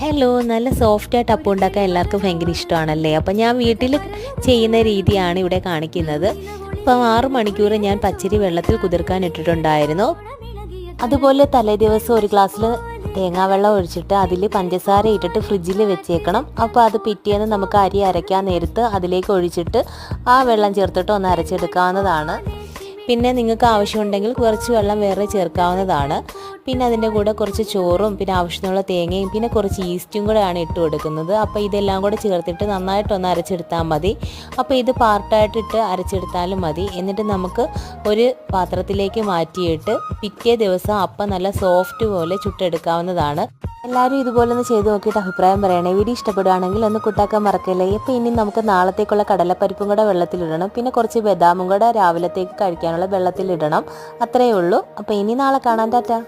Hello, നല്ല സോഫ്റ്റായിട്ട് അപ്പം ഉണ്ടാക്കാൻ എല്ലാവർക്കും ഭയങ്കര ഇഷ്ടമാണല്ലേ. അപ്പം ഞാൻ വീട്ടിൽ ചെയ്യുന്ന രീതിയാണ് ഇവിടെ കാണിക്കുന്നത്. ഇപ്പം 6 മണിക്കൂർ ഞാൻ പച്ചരി വെള്ളത്തിൽ കുതിർക്കാൻ ഇട്ടിട്ടുണ്ടായിരുന്നു. അതുപോലെ തലേ ദിവസം ഒരു ഗ്ലാസ്സിൽ തേങ്ങാവെള്ളം ഒഴിച്ചിട്ട് അതിൽ പഞ്ചസാര ഇട്ടിട്ട് ഫ്രിഡ്ജിൽ വെച്ചേക്കണം. അപ്പോൾ അത് പിറ്റേന്ന് നമുക്ക് അരി അരയ്ക്കാൻ നേരത്ത് അതിലേക്ക് ഒഴിച്ചിട്ട് ആ വെള്ളം ചേർത്തിട്ട് ഒന്ന് അരച്ചെടുക്കാവുന്നതാണ്. പിന്നെ നിങ്ങൾക്ക് ആവശ്യമുണ്ടെങ്കിൽ കുറച്ച് വെള്ളം വേറെ ചേർക്കാവുന്നതാണ്. പിന്നെ അതിൻ്റെ കൂടെ കുറച്ച് ചോറും പിന്നെ ആവശ്യത്തിനുള്ള തേങ്ങയും പിന്നെ കുറച്ച് ഈസ്റ്റും കൂടെയാണ് ഇട്ട് കൊടുക്കുന്നത്. അപ്പോൾ ഇതെല്ലാം കൂടെ ചേർത്തിട്ട് നന്നായിട്ടൊന്ന് അരച്ചെടുത്താൽ മതി. അപ്പോൾ ഇത് പാർട്ടായിട്ടിട്ട് അരച്ചെടുത്താലും മതി. എന്നിട്ട് നമുക്ക് ഒരു പാത്രത്തിലേക്ക് മാറ്റിയിട്ട് പിറ്റേ ദിവസം അപ്പം നല്ല സോഫ്റ്റ് പോലെ ചുട്ടെടുക്കാവുന്നതാണ്. എല്ലാവരും ഇതുപോലെ ഒന്ന് ചെയ്ത് നോക്കിയിട്ട് അഭിപ്രായം പറയണേ. വീഡിയോ ഇഷ്ടപ്പെടുകയാണെങ്കിൽ ഒന്ന് കൂട്ടാക്കാൻ മറക്കല്ലേ. അപ്പോൾ ഇനി നമുക്ക് നാളത്തേക്കുള്ള കടലപ്പരിപ്പും കൂടെ വെള്ളത്തിലിടണം. പിന്നെ കുറച്ച് ബദാമും കൂടെ രാവിലത്തേക്ക് കഴിക്കാനുള്ള വെള്ളത്തിലിടണം. അത്രയേ ഉള്ളൂ. അപ്പോൾ ഇനി നാളെ കാണാൻ. ടാറ്റാ.